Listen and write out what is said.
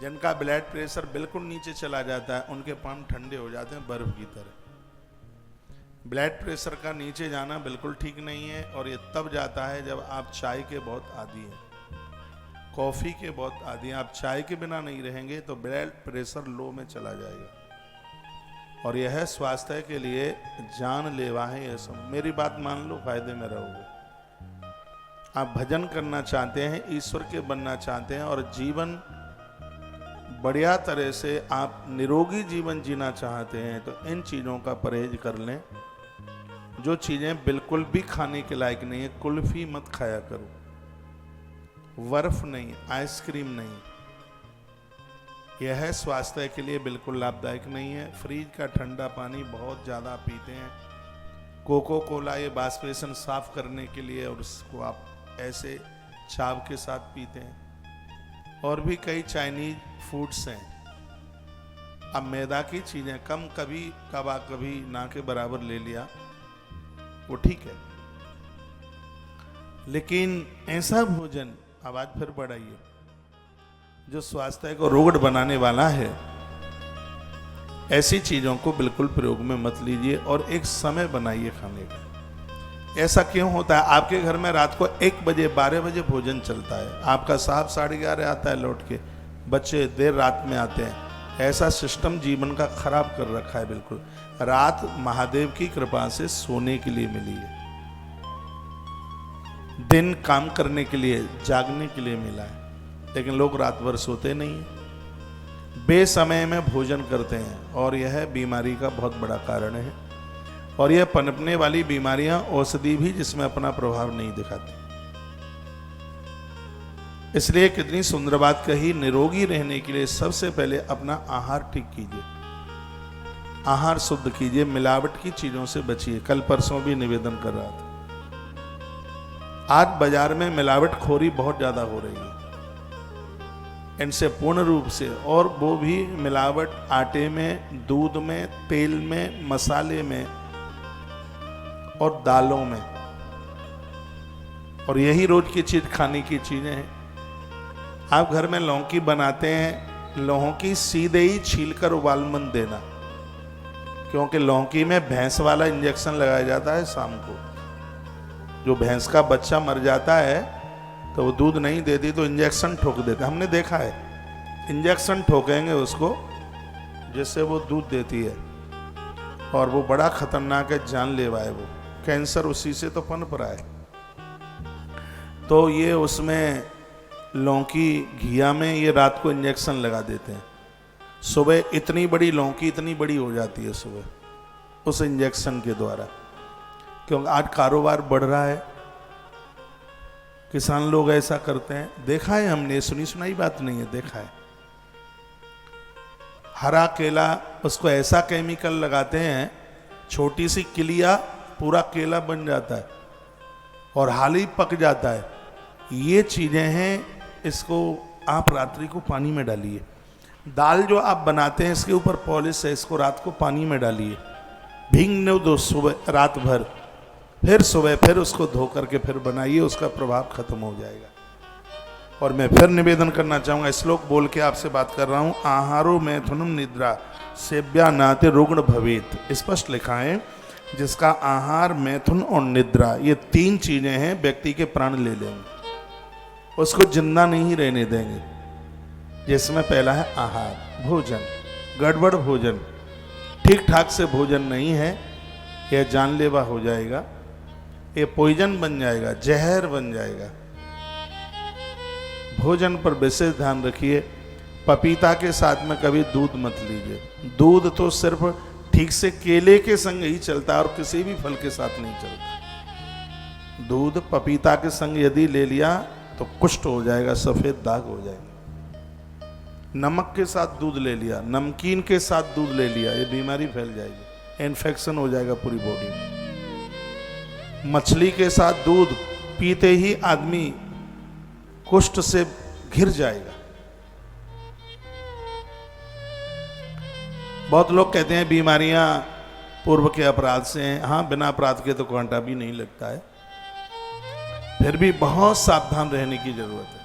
जिनका blood pressure बिल्कुल नीचे चला जाता है उनके पाम ठंडे हो जाते हैं बर्फ की तरह। ब्लड प्रेशर का नीचे जाना बिल्कुल ठीक नहीं है, और ये तब जाता है जब आप चाय के बहुत आदी हैं, कॉफ़ी के बहुत आदी हैं। आप चाय के बिना नहीं रहेंगे तो ब्लड प्रेशर लो में चला जाएगा, और यह स्वास्थ्य के लिए जानलेवा है। ये सब मेरी बात मान लो, फायदे में रहोगे। आप भजन करना चाहते हैं, ईश्वर के बनना चाहते हैं, और जीवन बढ़िया तरह से आप निरोगी जीवन जीना चाहते हैं, तो इन चीज़ों का परहेज कर लें। जो चीज़ें बिल्कुल भी खाने के लायक नहीं है, कुल्फी मत खाया करो, बर्फ नहीं, आइसक्रीम नहीं, यह स्वास्थ्य के लिए बिल्कुल लाभदायक नहीं है। फ्रिज का ठंडा पानी बहुत ज़्यादा पीते हैं, कोको कोला ये वाष्पेशन साफ करने के लिए, और उसको आप ऐसे चाव के साथ पीते हैं। और भी कई चाइनीज फूड्स हैं। अब मैदा की चीज़ें कम, कभी कबा कभी ना के बराबर ले लिया, वो ठीक है, लेकिन ऐसा भोजन, आवाज फिर बढ़ाइए, जो स्वास्थ्य को रोगड़ बनाने वाला है, ऐसी चीजों को बिल्कुल प्रयोग में मत लीजिए, और एक समय बनाइए खाने का। ऐसा क्यों होता है? आपके घर में रात को 1 बजे 12 बजे भोजन चलता है, आपका साहब 11:30 आता है लौट के, बच्चे देर रात में आते हैं। ऐसा सिस्टम जीवन का खराब कर रखा है बिल्कुल। रात महादेव की कृपा से सोने के लिए मिली है, दिन काम करने के लिए, जागने के लिए मिला है, लेकिन लोग रात भर सोते नहीं हैं, बेसमय में भोजन करते हैं, और यह बीमारी का बहुत बड़ा कारण है। और यह पनपने वाली बीमारियां औषधि भी जिसमें अपना प्रभाव नहीं दिखाती। इसलिए कितनी सुंदर बात कही, निरोगी रहने के लिए सबसे पहले अपना आहार ठीक कीजिए, आहार शुद्ध कीजिए, मिलावट की चीजों से बचिए। कल परसों भी निवेदन कर रहा था, आज बाजार में मिलावट खोरी बहुत ज्यादा हो रही है, इनसे पूर्ण रूप से, और वो भी मिलावट आटे में, दूध में, तेल में, मसाले में और दालों में, और यही रोज की चीज खाने की चीजें हैं। आप घर में लौकी बनाते हैं, लौकी सीधे ही छीलकर उबालमन देना, क्योंकि लौकी में भैंस वाला इंजेक्शन लगाया जाता है शाम को। जो भैंस का बच्चा मर जाता है तो वो दूध नहीं देती तो इंजेक्शन ठोक देते, हमने देखा है, इंजेक्शन ठोकेंगे उसको जिससे वो दूध देती है, और वो बड़ा खतरनाक है, जानलेवा है, वो कैंसर उसी से तो पनप रहा है। तो ये उसमें लौकी घिया में ये रात को इंजेक्शन लगा देते हैं, सुबह इतनी बड़ी लौकी इतनी बड़ी हो जाती है सुबह उस इंजेक्शन के द्वारा, क्योंकि आज कारोबार बढ़ रहा है, किसान लोग ऐसा करते हैं, देखा है हमने, सुनी सुनाई बात नहीं है, देखा है। हरा केला, उसको ऐसा केमिकल लगाते हैं, छोटी सी किलिया पूरा केला बन जाता है और हाल ही पक जाता है। ये चीजें हैं, इसको आप रात्रि को पानी में डालिए। दाल जो आप बनाते हैं इसके ऊपर पॉलिश है, इसको रात को पानी में डालिए, भीगने दो सुबह रात भर, फिर सुबह फिर उसको धो करके फिर बनाइए, उसका प्रभाव खत्म हो जाएगा। और मैं फिर निवेदन करना चाहूँगा, श्लोक बोल के आपसे बात कर रहा हूँ, आहारो मैथुनम निद्रा सेव्या नाते रुग्ण भवेत। स्पष्ट लिखा है, जिसका आहार, मैथुन और निद्रा, ये 3 चीजें हैं, व्यक्ति के प्राण ले लेंगे, उसको जिंदा नहीं रहने देंगे। जिसमें पहला है आहार, भोजन, गड़बड़ भोजन, ठीक ठाक से भोजन नहीं है, यह जानलेवा हो जाएगा, ये पॉइजन बन जाएगा, जहर बन जाएगा। भोजन पर विशेष ध्यान रखिए। पपीता के साथ में कभी दूध मत लीजिए, दूध तो सिर्फ ठीक से केले के संग ही चलता है और किसी भी फल के साथ नहीं चलता। दूध पपीता के संग यदि ले लिया तो कुष्ठ हो जाएगा, सफेद दाग हो जाएगा। नमक के साथ दूध ले लिया, नमकीन के साथ दूध ले लिया, ये बीमारी फैल जाएगी, इन्फेक्शन हो जाएगा पूरी बॉडी में। मछली के साथ दूध पीते ही आदमी कुष्ठ से घिर जाएगा। बहुत लोग कहते हैं बीमारियां पूर्व के अपराध से हैं। हाँ, बिना अपराध के तो कांटा भी नहीं लगता है, फिर भी बहुत सावधान रहने की जरूरत है।